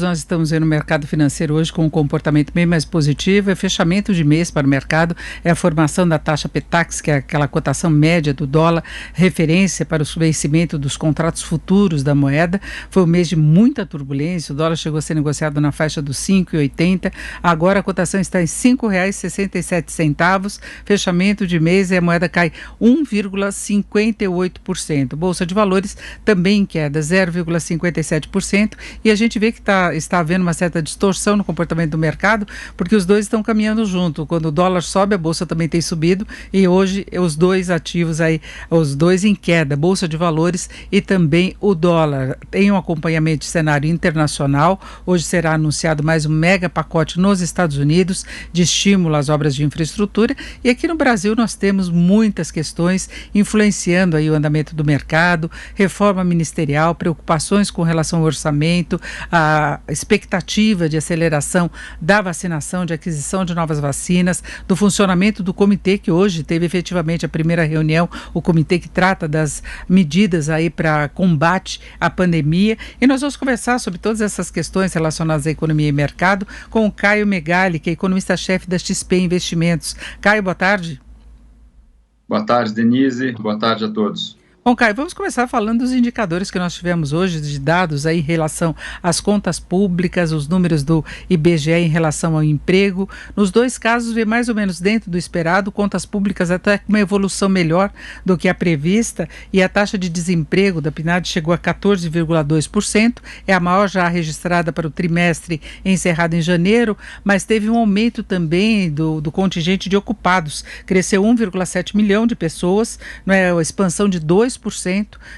Nós estamos vendo o mercado financeiro hoje com um comportamento bem mais positivo. É fechamento de mês para o mercado, é a formação da taxa Petax, que é aquela cotação média do dólar, referência para o vencimento dos contratos futuros da moeda. Foi um mês de muita turbulência, o dólar chegou a ser negociado na faixa dos 5,80, agora a cotação está em R$ 5,67, fechamento de mês e a moeda cai 1,58%. Bolsa de Valores também em queda, 0,57%, e a gente vê que está havendo uma certa distorção no comportamento do mercado, porque os dois estão caminhando junto. Quando o dólar sobe, a bolsa também tem subido, e hoje os dois ativos aí, os dois em queda, Bolsa de Valores e também o dólar. Tem um acompanhamento de cenário internacional. Hoje será anunciado mais um mega pacote nos Estados Unidos de estímulo às obras de infraestrutura, e aqui no Brasil nós temos muitas questões influenciando aí o andamento do mercado, reforma ministerial, preocupações com relação ao orçamento, a expectativa de aceleração da vacinação, de aquisição de novas vacinas, do funcionamento do comitê, que hoje teve efetivamente a primeira reunião, o comitê que trata das medidas aí para combate à pandemia. E nós vamos conversar sobre todas essas questões relacionadas à economia e mercado com o Caio Megali, que é economista-chefe da XP Investimentos. Caio, boa tarde. Boa tarde, Denise. Boa tarde a todos. Bom, Caio, vamos começar falando dos indicadores que nós tivemos hoje, de dados aí em relação às contas públicas, os números do IBGE em relação ao emprego. Nos dois casos, vê mais ou menos dentro do esperado, contas públicas até com uma evolução melhor do que a prevista, e a taxa de desemprego da PNAD chegou a 14,2%, é a maior já registrada para o trimestre encerrado em janeiro, mas teve um aumento também do contingente de ocupados, cresceu 1,7 milhão de pessoas, não é, a expansão de 2%,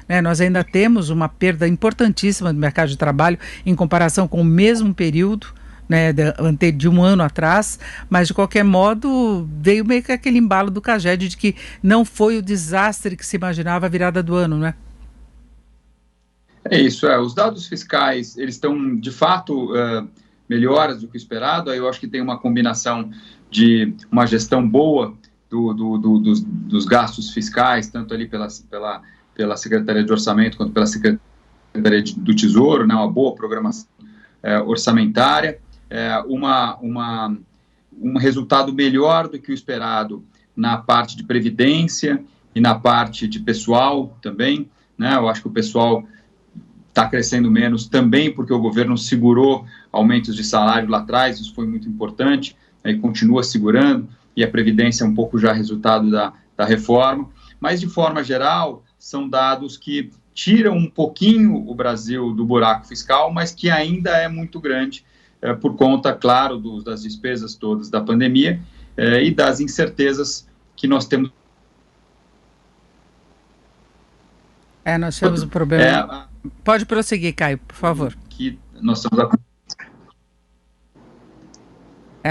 né? Nós ainda temos uma perda importantíssima do mercado de trabalho em comparação com o mesmo período, né, de um ano atrás, mas de qualquer modo veio meio que aquele embalo do Caged de que não foi o desastre que se imaginava a virada do ano, né? É isso, os dados fiscais, eles estão de fato melhores do que o esperado. Aí eu acho que tem uma combinação de uma gestão boa dos gastos fiscais, tanto ali pela Secretaria de Orçamento quanto pela Secretaria do Tesouro, né, uma boa programação orçamentária, um resultado melhor do que o esperado na parte de previdência e na parte de pessoal também, né. Eu acho que o pessoal está crescendo menos também porque o governo segurou aumentos de salário lá atrás, isso foi muito importante, e continua segurando, e a Previdência é um pouco já resultado da reforma, mas de forma geral são dados que tiram um pouquinho o Brasil do buraco fiscal, mas que ainda é muito grande por conta, claro, das despesas todas da pandemia e das incertezas que nós temos. Nós temos um problema. Pode prosseguir, Caio, por favor. Que nós estamos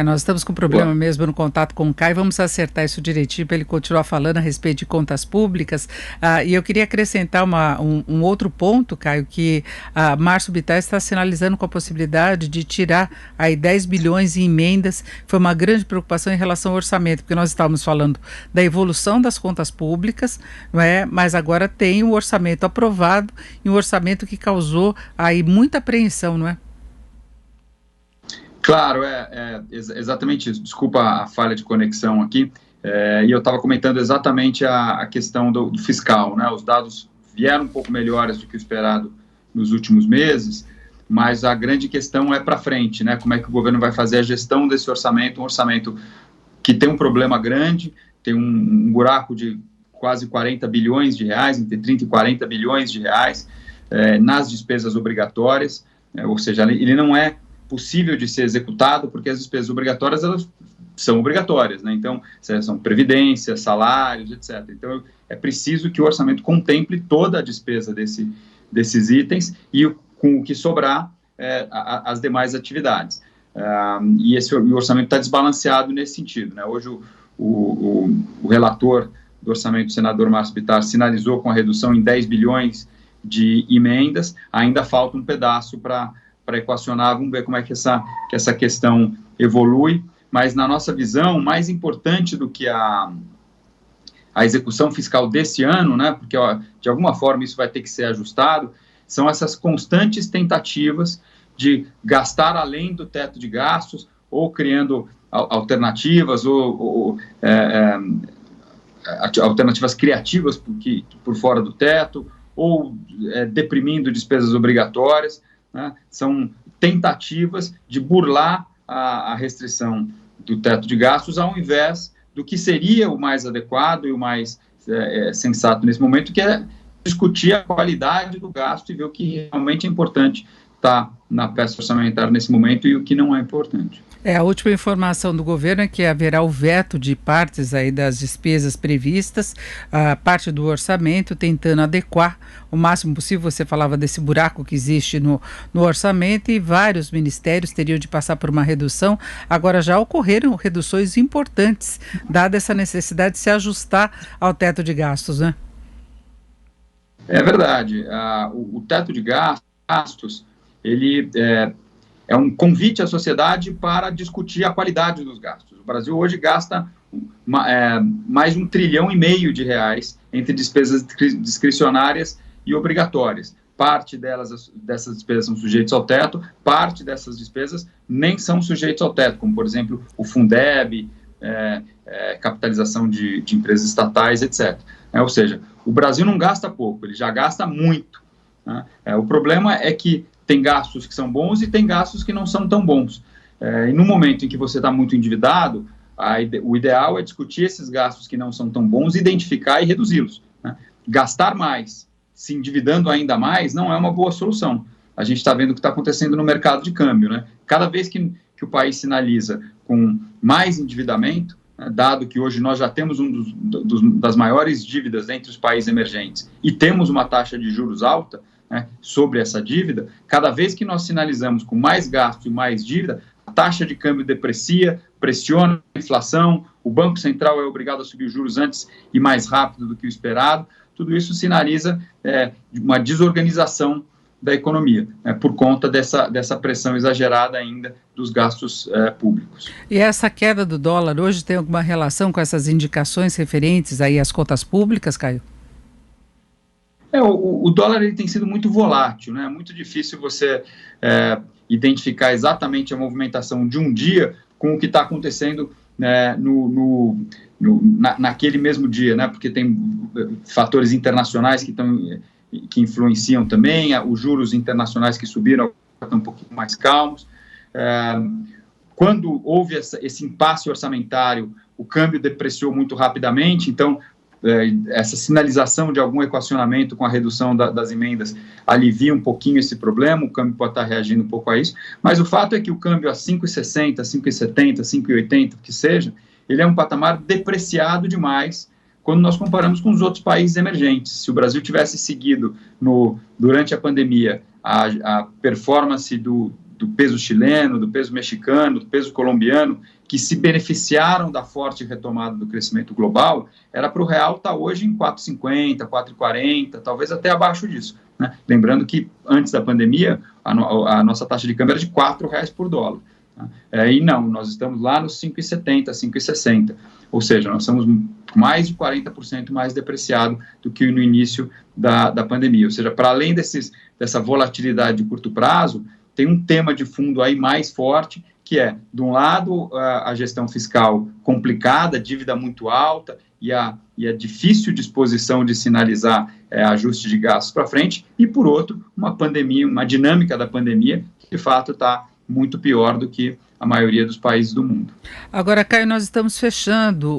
nós estamos com problema mesmo no contato com o Caio, vamos acertar isso direitinho para ele continuar falando a respeito de contas públicas. E eu queria acrescentar um outro ponto, Caio, que a Márcio Bittar está sinalizando com a possibilidade de tirar aí 10 bilhões em emendas. Foi uma grande preocupação em relação ao orçamento, porque nós estávamos falando da evolução das contas públicas, não é? Mas agora tem um orçamento aprovado e um orçamento que causou aí muita apreensão, não é? Claro, exatamente isso. Desculpa a falha de conexão aqui. E eu estava comentando exatamente a questão do fiscal, né? Os dados vieram um pouco melhores do que o esperado nos últimos meses, mas a grande questão é para frente, né? Como é que o governo vai fazer a gestão desse orçamento, um orçamento que tem um problema grande, tem um buraco de quase 40 bilhões de reais, entre 30 e 40 bilhões de reais nas despesas obrigatórias, ou seja, ele não é possível de ser executado, porque as despesas obrigatórias, elas são obrigatórias, né? Então, são previdência, salários, etc. Então, é preciso que o orçamento contemple toda a despesa desses itens e com o que sobrar, as demais atividades. E o orçamento está desbalanceado nesse sentido, né? Hoje, o relator do orçamento, o senador Márcio Bittar, sinalizou com a redução em 10 bilhões de emendas, ainda falta um pedaço para equacionar. Vamos ver como é que essa questão evolui, mas na nossa visão, mais importante do que a execução fiscal desse ano, né, porque de alguma forma isso vai ter que ser ajustado, são essas constantes tentativas de gastar além do teto de gastos, ou criando alternativas, alternativas criativas por fora do teto, ou deprimindo despesas obrigatórias, né? São tentativas de burlar a restrição do teto de gastos, ao invés do que seria o mais adequado e o mais sensato nesse momento, que é discutir a qualidade do gasto e ver o que realmente é importante está na peça orçamentária nesse momento e o que não é importante. A última informação do governo é que haverá o veto de partes aí das despesas previstas, a parte do orçamento, tentando adequar o máximo possível. Você falava desse buraco que existe no orçamento, e vários ministérios teriam de passar por uma redução. Agora já ocorreram reduções importantes, dada essa necessidade de se ajustar ao teto de gastos, né? É verdade. O teto de gastos, ele é um convite à sociedade para discutir a qualidade dos gastos. O Brasil hoje gasta mais de R$1,5 trilhão de reais entre despesas discricionárias e obrigatórias. Parte dessas despesas são sujeitas ao teto, parte dessas despesas nem são sujeitas ao teto, como, por exemplo, o Fundeb, capitalização de empresas estatais, etc. Ou seja, o Brasil não gasta pouco, ele já gasta muito, né? O problema é que tem gastos que são bons e tem gastos que não são tão bons. E no momento em que você está muito endividado, o ideal é discutir esses gastos que não são tão bons, identificar e reduzi-los, né? Gastar mais, se endividando ainda mais, não é uma boa solução. A gente está vendo o que está acontecendo no mercado de câmbio, né? Cada vez que o país sinaliza com mais endividamento, né, dado que hoje nós já temos das maiores dívidas entre os países emergentes e temos uma taxa de juros alta, né, sobre essa dívida, cada vez que nós sinalizamos com mais gasto e mais dívida, a taxa de câmbio deprecia, pressiona a inflação, o Banco Central é obrigado a subir os juros antes e mais rápido do que o esperado. Tudo isso sinaliza uma desorganização da economia, por conta dessa pressão exagerada ainda dos gastos públicos. E essa queda do dólar hoje tem alguma relação com essas indicações referentes aí às contas públicas, Caio? O dólar ele tem sido muito volátil, né? É muito difícil você identificar exatamente a movimentação de um dia com o que está acontecendo, né, naquele mesmo dia, né? Porque tem fatores internacionais que influenciam também, os juros internacionais que subiram estão um pouquinho mais calmos. Quando houve esse impasse orçamentário, o câmbio depreciou muito rapidamente, então essa sinalização de algum equacionamento com a redução das emendas alivia um pouquinho esse problema, o câmbio pode estar reagindo um pouco a isso, mas o fato é que o câmbio a 5,60, 5,70, 5,80, que seja, ele é um patamar depreciado demais quando nós comparamos com os outros países emergentes. Se o Brasil tivesse seguido durante a pandemia a performance do peso chileno, do peso mexicano, do peso colombiano, que se beneficiaram da forte retomada do crescimento global, era para o real estar hoje em 4,50, 4,40, talvez até abaixo disso, né? Lembrando que antes da pandemia, a nossa taxa de câmbio era de R$4 por dólar. E não, nós estamos lá nos 5,70, 5,60, ou seja, nós somos mais de 40% mais depreciado do que no início da pandemia. Ou seja, para além dessa volatilidade de curto prazo, tem um tema de fundo aí mais forte, que é, de um lado, a gestão fiscal complicada, dívida muito alta e a difícil disposição de sinalizar ajuste de gastos para frente, e, por outro, uma pandemia, uma dinâmica da pandemia que, de fato, está muito pior do que a maioria dos países do mundo. Agora, Caio, nós estamos fechando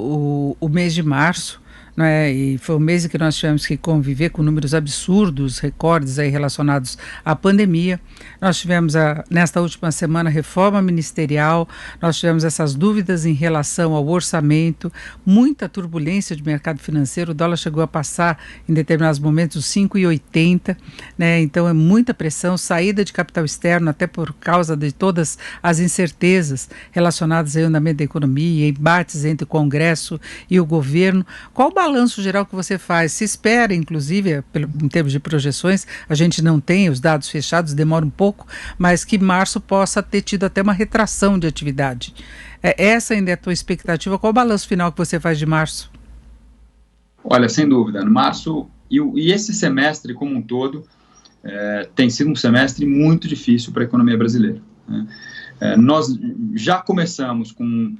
o mês de março, não é? E foi um mês em que nós tivemos que conviver com números absurdos, recordes aí relacionados à pandemia. Nós tivemos, nesta última semana, reforma ministerial, nós tivemos essas dúvidas em relação ao orçamento, muita turbulência de mercado financeiro, o dólar chegou a passar, em determinados momentos, os 5,80, né? Então é muita pressão, saída de capital externo, até por causa de todas as incertezas relacionadas ao andamento da economia, embates entre o Congresso e o governo. Qual o balanço geral que você faz? Se espera, inclusive, em termos de projeções, a gente não tem os dados fechados, demora um pouco, mas que março possa ter tido até uma retração de atividade. Essa ainda é a tua expectativa? Qual o balanço final que você faz de março? Olha, sem dúvida, no março e esse semestre como um todo, tem sido um semestre muito difícil para a economia brasileira, né? Nós já começamos com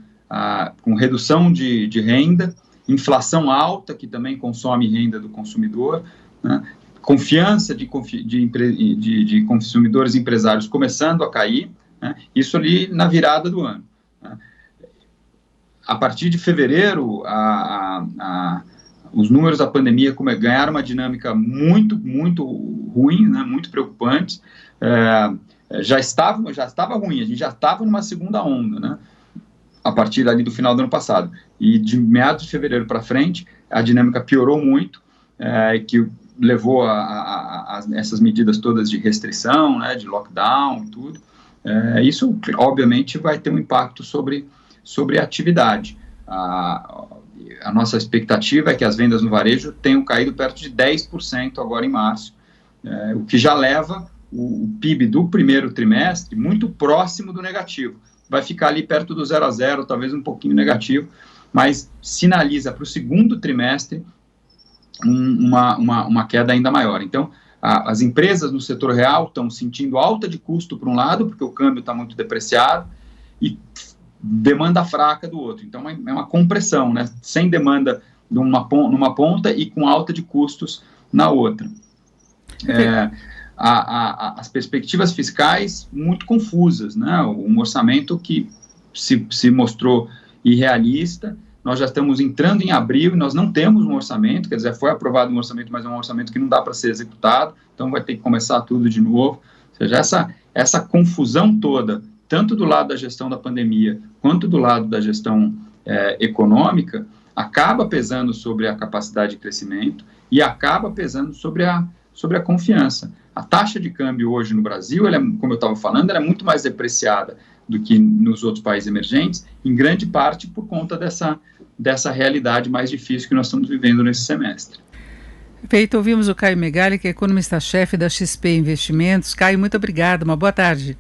redução de renda, inflação alta, que também consome renda do consumidor, né? Confiança de consumidores e empresários começando a cair, né? Isso ali na virada do ano, né? A partir de fevereiro, os números da pandemia ganharam uma dinâmica muito ruim, né? Muito preocupante. Já estava ruim, a gente já estava numa segunda onda, né? A partir ali do final do ano passado. E de meados de fevereiro para frente, a dinâmica piorou muito, que levou a essas medidas todas de restrição, né, de lockdown e tudo. Isso, obviamente, vai ter um impacto sobre a atividade. A nossa expectativa é que as vendas no varejo tenham caído perto de 10% agora em março, o que já leva o PIB do primeiro trimestre muito próximo do negativo. Vai ficar ali perto do 0 a 0, talvez um pouquinho negativo, mas sinaliza para o segundo trimestre uma queda ainda maior. Então, as empresas no setor real estão sentindo alta de custo por um lado, porque o câmbio está muito depreciado, e demanda fraca do outro. Então, é uma compressão, né? Sem demanda numa ponta e com alta de custos na outra. As perspectivas fiscais muito confusas, né? Um orçamento que se mostrou irrealista. Nós já estamos entrando em abril e nós não temos um orçamento, quer dizer, foi aprovado um orçamento, mas é um orçamento que não dá para ser executado, então vai ter que começar tudo de novo. Ou seja, essa confusão toda, tanto do lado da gestão da pandemia, quanto do lado da gestão econômica, acaba pesando sobre a capacidade de crescimento e acaba pesando sobre a confiança. A taxa de câmbio hoje no Brasil, como eu estava falando, ela é muito mais depreciada do que nos outros países emergentes, em grande parte por conta dessa realidade mais difícil que nós estamos vivendo nesse semestre. Perfeito, ouvimos o Caio Megali, que é economista-chefe da XP Investimentos. Caio, muito obrigado, uma boa tarde.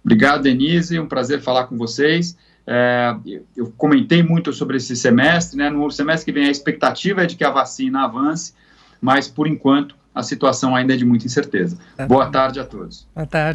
Obrigado, Denise, um prazer falar com vocês. Eu comentei muito sobre esse semestre, né? No semestre que vem a expectativa é de que a vacina avance, mas por enquanto a situação ainda é de muita incerteza. Boa tarde a todos. Boa tarde.